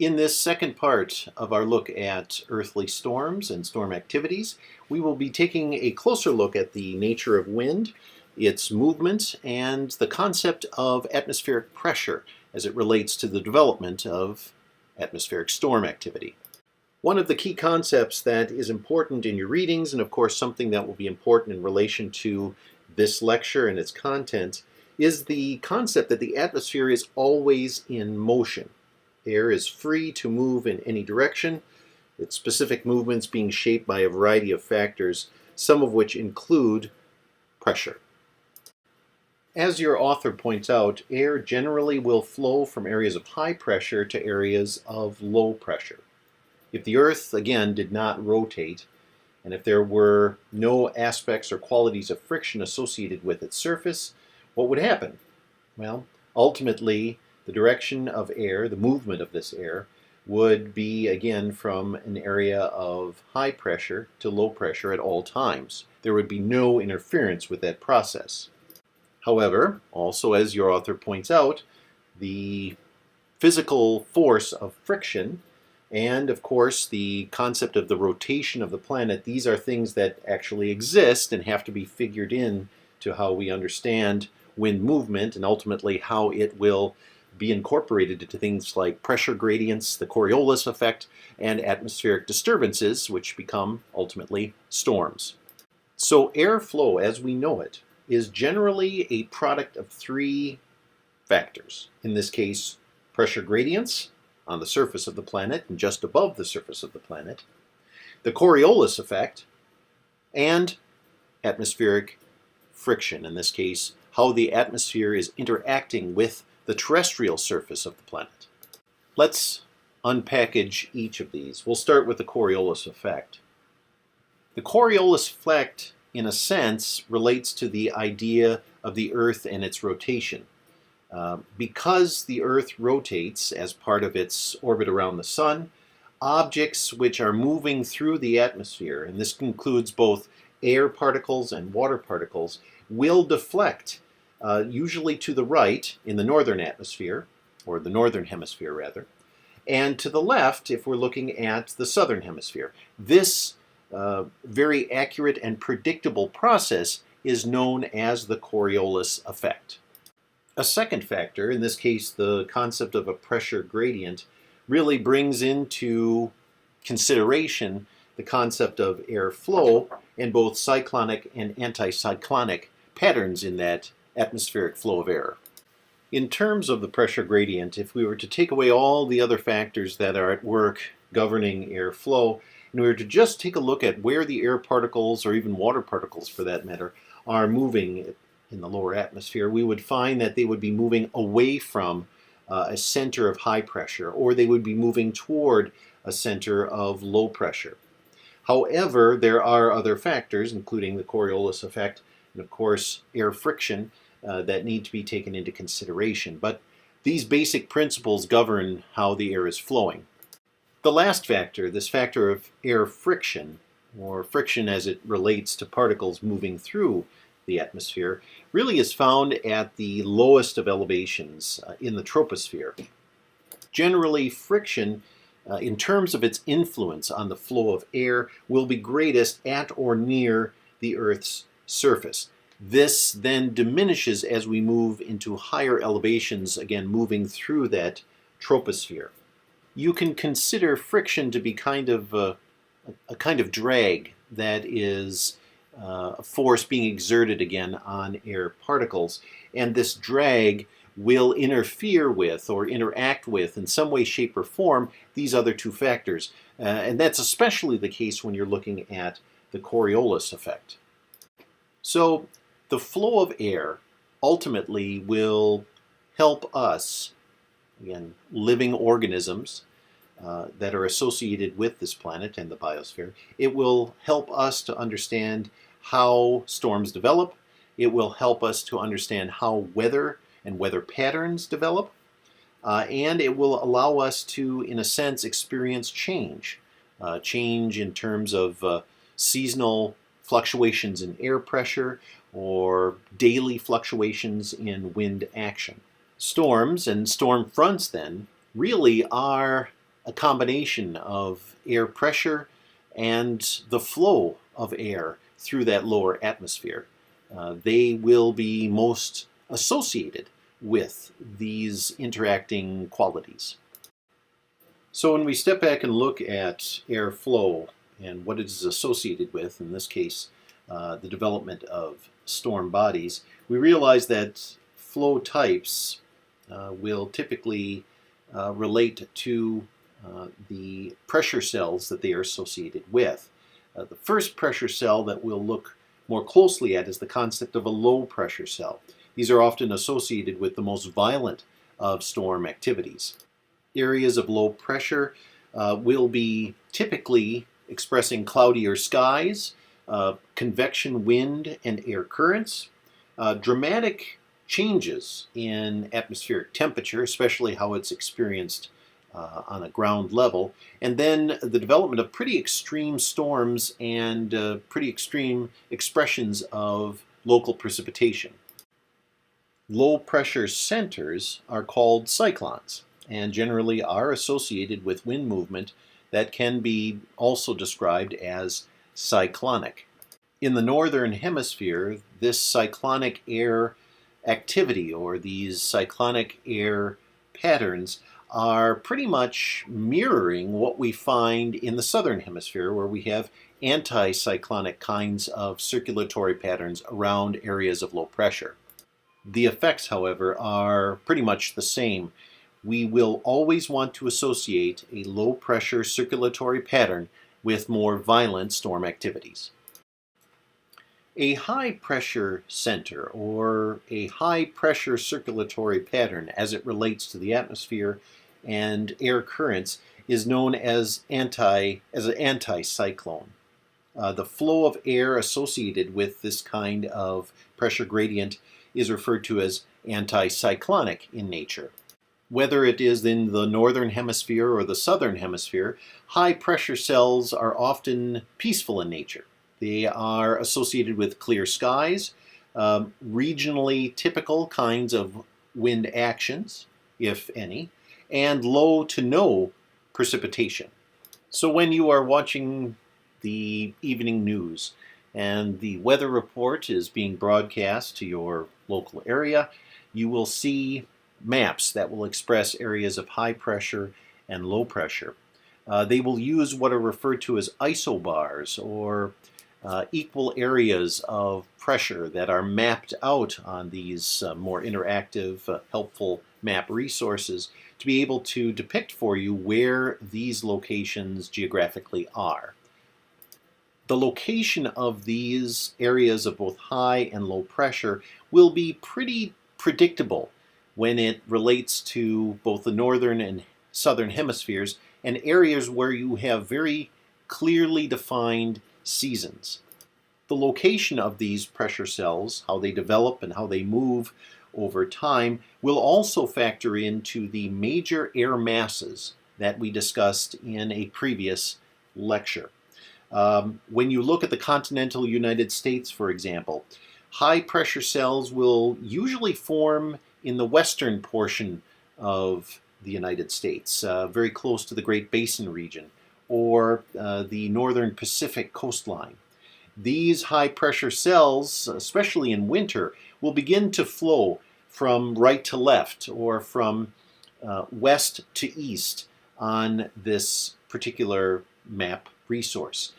In this second part of our look at earthly storms and storm activities, we will be taking a closer look at the nature of wind, its movement, and the concept of atmospheric pressure as it relates to the development of atmospheric storm activity. One of the key concepts that is important in your readings, and of course something that will be important in relation to this lecture and its content, is the concept that the atmosphere is always in motion. Air is free to move in any direction, its specific movements being shaped by a variety of factors, some of which include pressure. As your author points out, air generally will flow from areas of high pressure to areas of low pressure. If the Earth, again, did not rotate, and if there were no aspects or qualities of friction associated with its surface, what would happen? Well, ultimately, the direction of air, the movement of this air, would be, again, from an area of high pressure to low pressure at all times. There would be no interference with that process. However, also as your author points out, the physical force of friction and, of course, the concept of the rotation of the planet, these are things that actually exist and have to be figured in to how we understand wind movement and ultimately how it will be incorporated into things like pressure gradients, the Coriolis effect, and atmospheric disturbances, which become ultimately storms. So airflow, as we know it, is generally a product of three factors. In this case, pressure gradients on the surface of the planet and just above the surface of the planet, the Coriolis effect, and atmospheric friction, in this case, how the atmosphere is interacting with the terrestrial surface of the planet. Let's unpackage each of these. We'll start with the Coriolis effect. The Coriolis effect, in a sense, relates to the idea of the Earth and its rotation. Because the Earth rotates as part of its orbit around the Sun, objects which are moving through the atmosphere, and this includes both air particles and water particles, will deflect, usually to the right in the northern atmosphere, or the northern hemisphere rather, and to the left if we're looking at the southern hemisphere. This very accurate and predictable process is known as the Coriolis effect. A second factor, in this case the concept of a pressure gradient, really brings into consideration the concept of airflow and both cyclonic and anticyclonic patterns in that atmospheric flow of air. In terms of the pressure gradient, if we were to take away all the other factors that are at work governing airflow, and we were to just take a look at where the air particles, or even water particles for that matter, are moving in the lower atmosphere, we would find that they would be moving away from a center of high pressure, or they would be moving toward a center of low pressure. However, there are other factors, including the Coriolis effect, and of course air friction, that need to be taken into consideration. But these basic principles govern how the air is flowing. The last factor, this factor of air friction, or friction as it relates to particles moving through the atmosphere, really is found at the lowest of elevations in the troposphere. Generally, friction, in terms of its influence on the flow of air, will be greatest at or near the Earth's surface. This then diminishes as we move into higher elevations, again moving through that troposphere. You can consider friction to be kind of a kind of drag that is a force being exerted again on air particles, and this drag will interfere with or interact with in some way, shape, or form these other two factors. And that's especially the case when you're looking at the Coriolis effect. So the flow of air ultimately will help us, again, living organisms that are associated with this planet and the biosphere. It will help us to understand how storms develop. It will help us to understand how weather and weather patterns develop. And it will allow us to, in a sense, experience change. Change in terms of seasonal fluctuations in air pressure or daily fluctuations in wind action. Storms and storm fronts then really are a combination of air pressure and the flow of air through that lower atmosphere. They will be most associated with these interacting qualities. So when we step back and look at air flow and what it is associated with, in this case, the development of storm bodies, we realize that flow types will typically relate to the pressure cells that they are associated with. The first pressure cell that we'll look more closely at is the concept of a low pressure cell. These are often associated with the most violent of storm activities. Areas of low pressure will be typically expressing cloudier skies, convection wind and air currents, dramatic changes in atmospheric temperature, especially how it's experienced on a ground level, and then the development of pretty extreme storms and pretty extreme expressions of local precipitation. Low pressure centers are called cyclones and generally are associated with wind movement that can be also described as cyclonic. In the northern hemisphere, this cyclonic air activity or these cyclonic air patterns are pretty much mirroring what we find in the southern hemisphere, where we have anticyclonic kinds of circulatory patterns around areas of low pressure. The effects, however, are pretty much the same. We will always want to associate a low pressure circulatory pattern with more violent storm activities. A high pressure center or a high pressure circulatory pattern as it relates to the atmosphere and air currents is known as an anticyclone. The flow of air associated with this kind of pressure gradient is referred to as anticyclonic in nature. Whether it is in the northern hemisphere or the southern hemisphere, high pressure cells are often peaceful in nature. They are associated with clear skies, regionally typical kinds of wind actions, if any, and low to no precipitation. So when you are watching the evening news and the weather report is being broadcast to your local area, you will see maps that will express areas of high pressure and low pressure. They will use what are referred to as isobars, or equal areas of pressure that are mapped out on these more interactive, helpful map resources to be able to depict for you where these locations geographically are. The location of these areas of both high and low pressure will be pretty predictable when it relates to both the northern and southern hemispheres and areas where you have very clearly defined seasons. The location of these pressure cells, how they develop and how they move over time, will also factor into the major air masses that we discussed in a previous lecture. When you look at the continental United States, for example, high pressure cells will usually form in the western portion of the United States, very close to the Great Basin region, or the northern Pacific coastline. These high pressure cells, especially in winter, will begin to flow from right to left or from west to east on this particular map resource.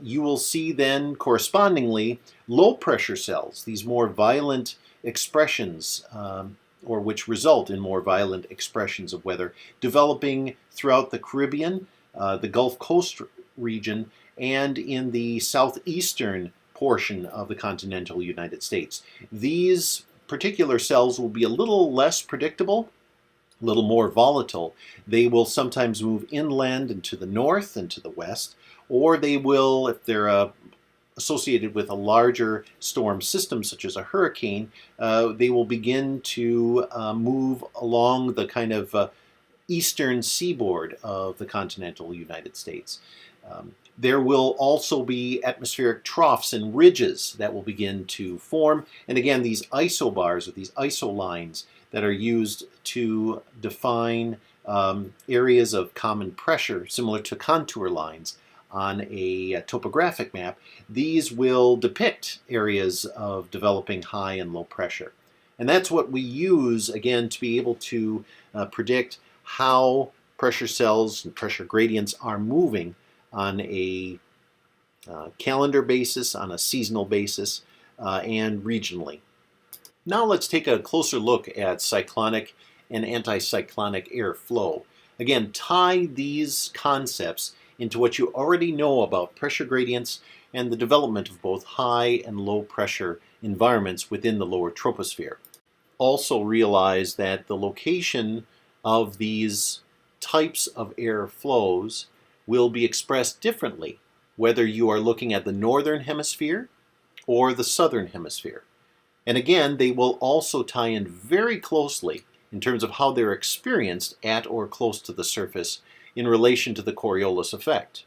You will see then correspondingly low pressure cells, these more violent expressions, or which result in more violent expressions of weather, developing throughout the Caribbean, the Gulf Coast region, and in the southeastern portion of the continental United States. These particular cells will be a little less predictable, a little more volatile. They will sometimes move inland and to the north and to the west, or they will, if they're associated with a larger storm system such as a hurricane, they will begin to move along the kind of eastern seaboard of the continental United States. There will also be atmospheric troughs and ridges that will begin to form. And again, these isobars or these isolines that are used to define areas of common pressure, similar to contour lines on a topographic map, these will depict areas of developing high and low pressure. And that's what we use, again, to be able to predict how pressure cells and pressure gradients are moving on a calendar basis, on a seasonal basis, and regionally. Now let's take a closer look at cyclonic and anticyclonic air flow. Again, tie these concepts into what you already know about pressure gradients and the development of both high and low pressure environments within the lower troposphere. Also realize that the location of these types of air flows will be expressed differently whether you are looking at the northern hemisphere or the southern hemisphere. And again, they will also tie in very closely in terms of how they're experienced at or close to the surface in relation to the Coriolis effect.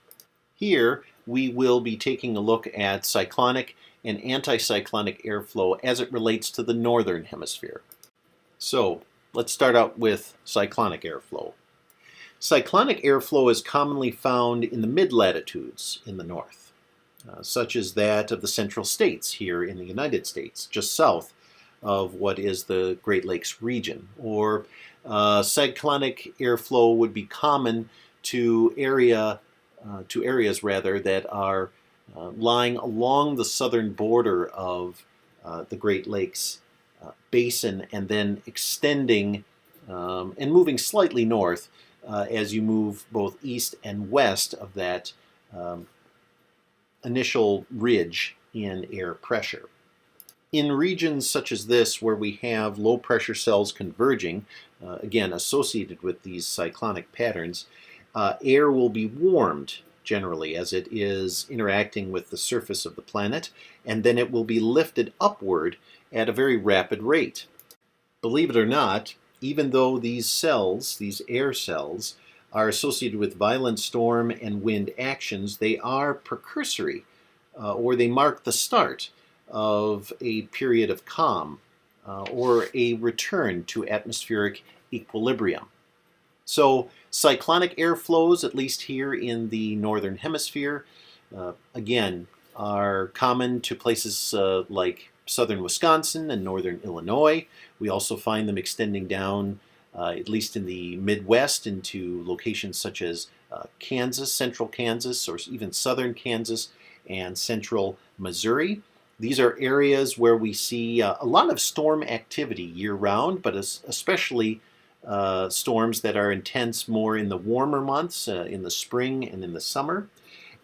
Here, we will be taking a look at cyclonic and anticyclonic airflow as it relates to the northern hemisphere. So, let's start out with cyclonic airflow. Cyclonic airflow is commonly found in the mid-latitudes in the north, such as that of the central states here in the United States, just south of what is the Great Lakes region. Or cyclonic airflow would be common to areas that are lying along the southern border of the Great Lakes basin and then extending and moving slightly north as you move both east and west of that initial ridge in air pressure. In regions such as this, where we have low pressure cells converging, again associated with these cyclonic patterns, air will be warmed generally as it is interacting with the surface of the planet, and then it will be lifted upward at a very rapid rate. Believe it or not, even though these cells, these air cells, are associated with violent storm and wind actions, they are precursory, or they mark the start of a period of calm or a return to atmospheric equilibrium. So cyclonic air flows, at least here in the northern hemisphere, again, are common to places like southern Wisconsin and northern Illinois. We also find them extending down, at least in the Midwest, into locations such as Kansas, central Kansas, or even southern Kansas and central Missouri. These are areas where we see a lot of storm activity year-round, but especially storms that are intense more in the warmer months, in the spring and in the summer.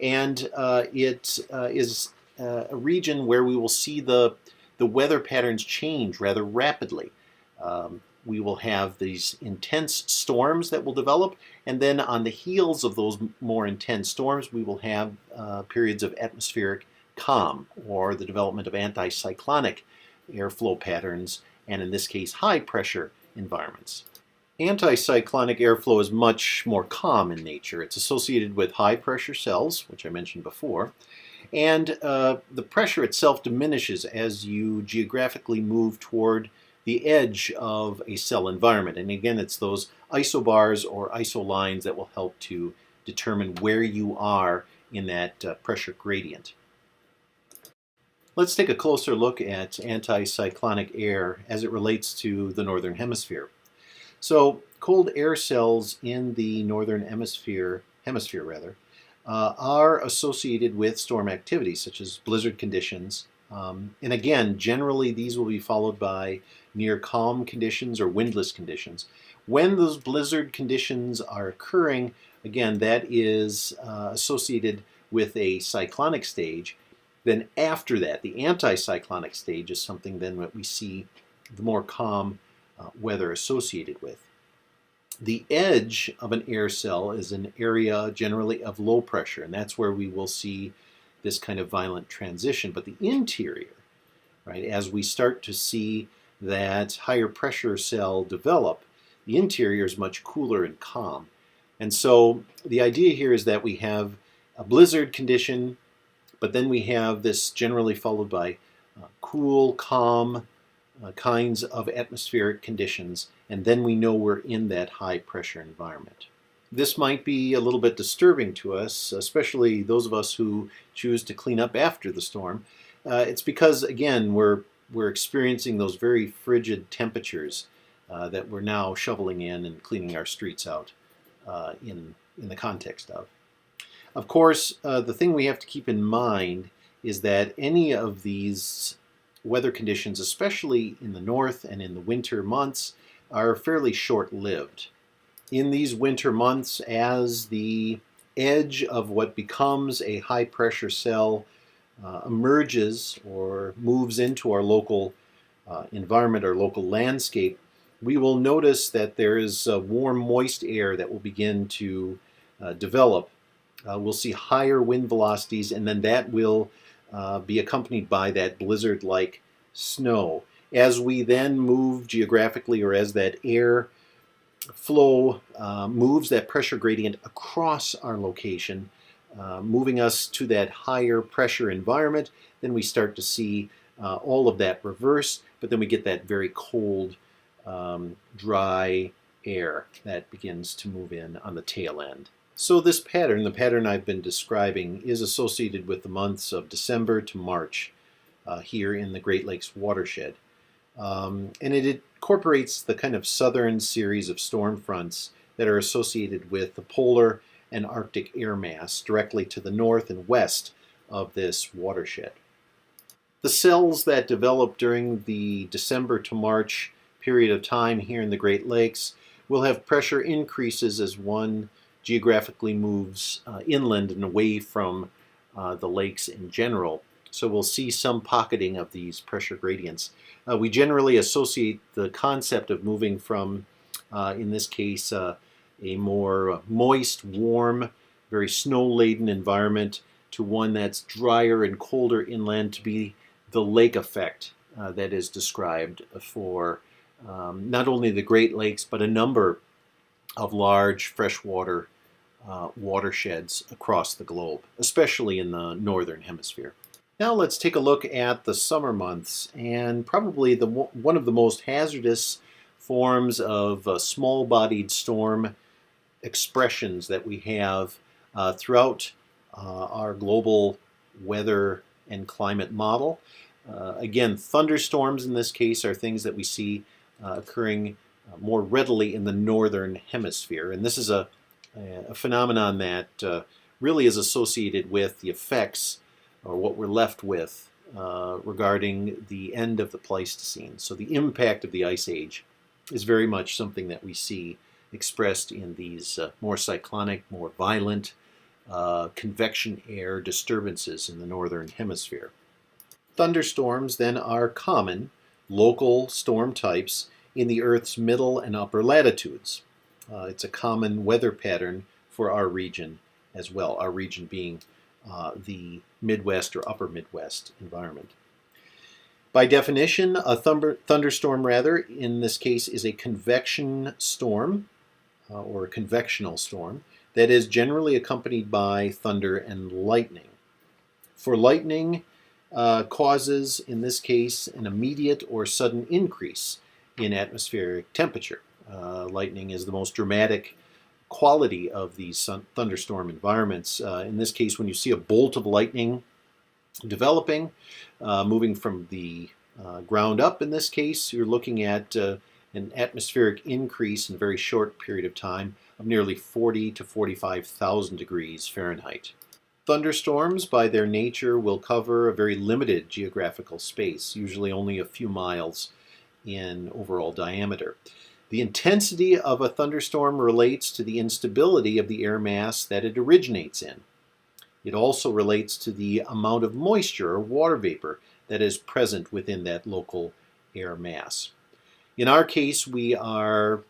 And it is a region where we will see the weather patterns change rather rapidly. We will have these intense storms that will develop, and then on the heels of those more intense storms, we will have periods of atmospheric calm, or the development of anticyclonic airflow patterns, and in this case, high pressure environments. Anticyclonic airflow is much more calm in nature. It's associated with high pressure cells, which I mentioned before, and the pressure itself diminishes as you geographically move toward the edge of a cell environment. And again, it's those isobars or isolines that will help to determine where you are in that pressure gradient. Let's take a closer look at anticyclonic air as it relates to the northern hemisphere. So cold air cells in the northern hemisphere are associated with storm activity such as blizzard conditions. And again, generally these will be followed by near calm conditions or windless conditions. When those blizzard conditions are occurring, again, that is associated with a cyclonic stage. Then after that, the anticyclonic stage is something then that we see the more calm weather associated with. The edge of an air cell is an area generally of low pressure, and that's where we will see this kind of violent transition. But the interior, right, as we start to see that higher pressure cell develop, the interior is much cooler and calm. And so the idea here is that we have a blizzard condition, but then we have this generally followed by cool, calm kinds of atmospheric conditions, and then we know we're in that high pressure environment. This might be a little bit disturbing to us, especially those of us who choose to clean up after the storm. It's because, again, we're experiencing those very frigid temperatures that we're now shoveling in and cleaning our streets out in the context of. Of course, the thing we have to keep in mind is that any of these weather conditions, especially in the north and in the winter months, are fairly short-lived. In these winter months, as the edge of what becomes a high-pressure cell emerges or moves into our local environment, our local landscape, we will notice that there is warm, moist air that will begin to develop. We'll see higher wind velocities, and then that will be accompanied by that blizzard-like snow. As we then move geographically, or as that air flow moves that pressure gradient across our location, moving us to that higher pressure environment, then we start to see all of that reverse, but then we get that very cold, dry air that begins to move in on the tail end. So this pattern, the pattern I've been describing, is associated with the months of December to March here in the Great Lakes watershed. And it incorporates the kind of southern series of storm fronts that are associated with the polar and Arctic air mass directly to the north and west of this watershed. The cells that develop during the December to March period of time here in the Great Lakes will have pressure increases as one geographically moves inland and away from the lakes in general. So we'll see some pocketing of these pressure gradients. We generally associate the concept of moving from, in this case, a more moist, warm, very snow-laden environment to one that's drier and colder inland to be the lake effect that is described for not only the Great Lakes, but a number of large freshwater watersheds across the globe, especially in the northern hemisphere. Now let's take a look at the summer months, and probably one of the most hazardous forms of small-bodied storm expressions that we have throughout our global weather and climate model. Again, thunderstorms in this case are things that we see occurring more readily in the northern hemisphere, and this is a phenomenon that really is associated with the effects, or what we're left with, regarding the end of the Pleistocene. So the impact of the Ice Age is very much something that we see expressed in these more cyclonic, more violent convection air disturbances in the northern hemisphere. Thunderstorms then are common local storm types in the Earth's middle and upper latitudes. It's a common weather pattern for our region as well, our region being the Midwest or upper Midwest environment. By definition, a thunderstorm, in this case, is a convection storm or a convectional storm that is generally accompanied by thunder and lightning. For lightning causes, in this case, an immediate or sudden increase in atmospheric temperature. Lightning is the most dramatic quality of these thunderstorm environments. In this case, when you see a bolt of lightning developing, moving from the ground up, in this case, you're looking at an atmospheric increase in a very short period of time of nearly 40 to 45,000 degrees Fahrenheit. Thunderstorms, by their nature, will cover a very limited geographical space, usually only a few miles in overall diameter. The intensity of a thunderstorm relates to the instability of the air mass that it originates in. It also relates to the amount of moisture or water vapor that is present within that local air mass. In our case, we are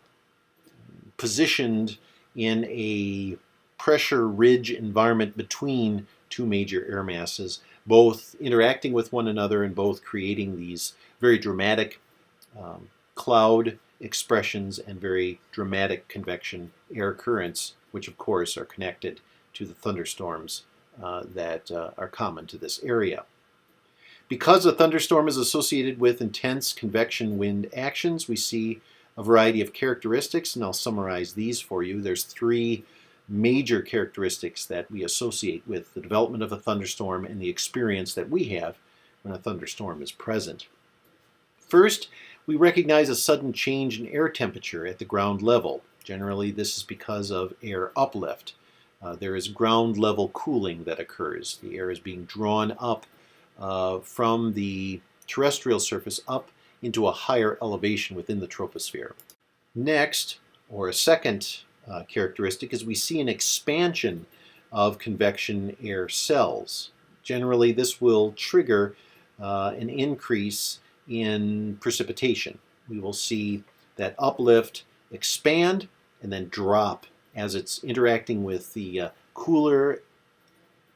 positioned in a pressure ridge environment between two major air masses, both interacting with one another and both creating these very dramatic cloud expressions and very dramatic convection air currents, which of course are connected to the thunderstorms that are common to this area. Because a thunderstorm is associated with intense convection wind actions, we see a variety of characteristics, and I'll summarize these for you. There's three major characteristics that we associate with the development of a thunderstorm and the experience that we have when a thunderstorm is present. First, we recognize a sudden change in air temperature at the ground level. Generally, this is because of air uplift. There is ground level cooling that occurs. The air is being drawn up from the terrestrial surface up into a higher elevation within the troposphere. Next, or a second characteristic, is we see an expansion of convection air cells. Generally, this will trigger an increase in precipitation. We will see that uplift expand and then drop as it's interacting with the cooler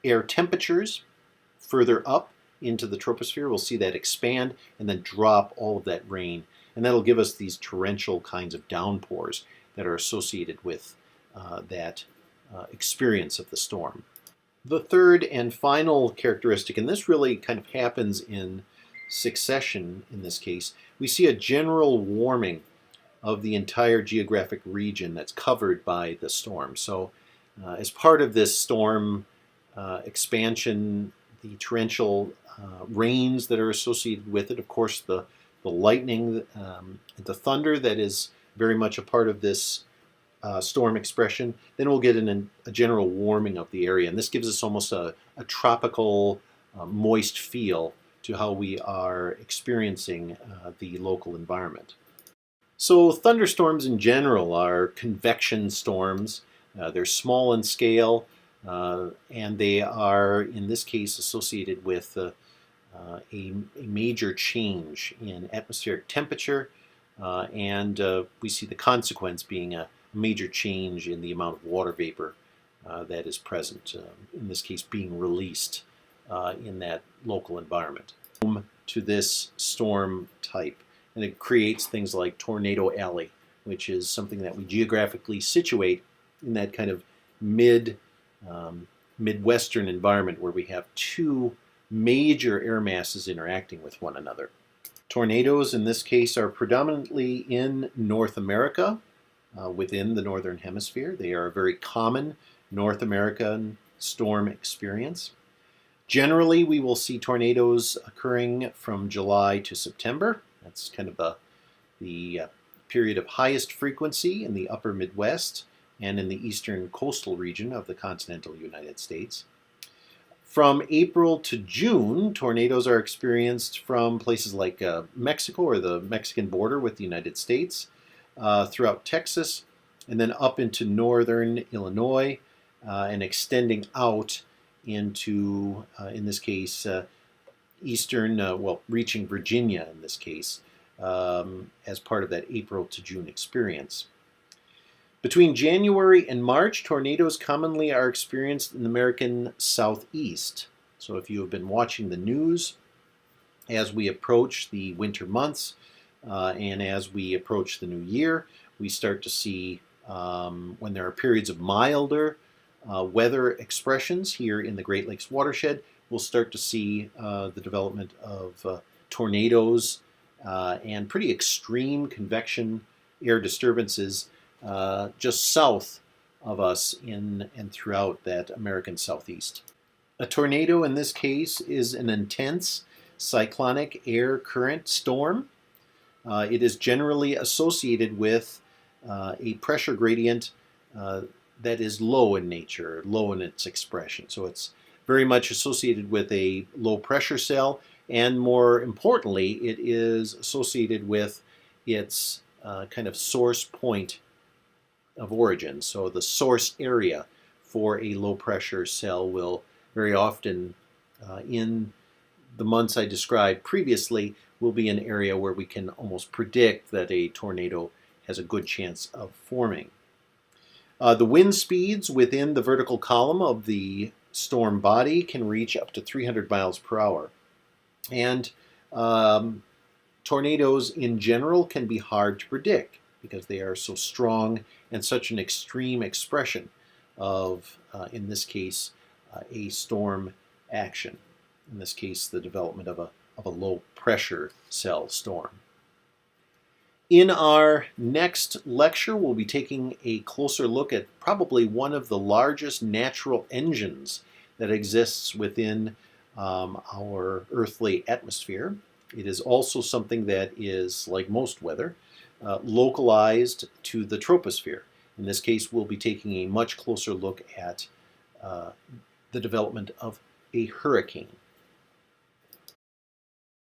air temperatures further up into the troposphere. We'll see that expand and then drop all of that rain, and that'll give us these torrential kinds of downpours that are associated with that experience of the storm. The third and final characteristic, and this really kind of happens in succession in this case, we see a general warming of the entire geographic region that's covered by the storm. So as part of this storm expansion, the torrential rains that are associated with it, of course the lightning, the thunder that is very much a part of this storm expression, then we'll get a general warming of the area. And this gives us almost a tropical, moist feel to how we are experiencing the local environment. So thunderstorms in general are convection storms. They're small in scale, and they are, in this case, associated with a major change in atmospheric temperature, and we see the consequence being a major change in the amount of water vapor that is present, in this case being released in that local environment. To this storm type, and it creates things like Tornado Alley, which is something that we geographically situate in that kind of midwestern environment where we have two major air masses interacting with one another. Tornadoes in this case are predominantly in North America, within the northern hemisphere. They are a very common North American storm experience. Generally, we will see tornadoes occurring from July to September. That's kind of the period of highest frequency in the upper Midwest and in the eastern coastal region of the continental United States. From April to June, tornadoes are experienced from places like Mexico or the Mexican border with the United States, throughout Texas, and then up into northern Illinois, and extending out into, in this case, eastern, reaching Virginia in this case, as part of that April to June experience. Between January and March, tornadoes commonly are experienced in the American Southeast. So if you have been watching the news as we approach the winter months and as we approach the new year, we start to see, when there are periods of milder weather expressions here in the Great Lakes watershed, we'll start to see the development of tornadoes and pretty extreme convection air disturbances just south of us and throughout that American Southeast. A tornado in this case is an intense cyclonic air current storm. It is generally associated with a pressure gradient that is low in nature, low in its expression. So it's very much associated with a low pressure cell, and more importantly, it is associated with its kind of source point of origin. So the source area for a low pressure cell will very often, in the months I described previously, will be an area where we can almost predict that a tornado has a good chance of forming. The wind speeds within the vertical column of the storm body can reach up to 300 miles per hour. And tornadoes in general can be hard to predict because they are so strong and such an extreme expression of, in this case, a storm action. In this case, the development of a low pressure cell storm. In our next lecture, we'll be taking a closer look at probably one of the largest natural engines that exists within our earthly atmosphere. It is also something that is, like most weather, localized to the troposphere. In this case, we'll be taking a much closer look at the development of a hurricane.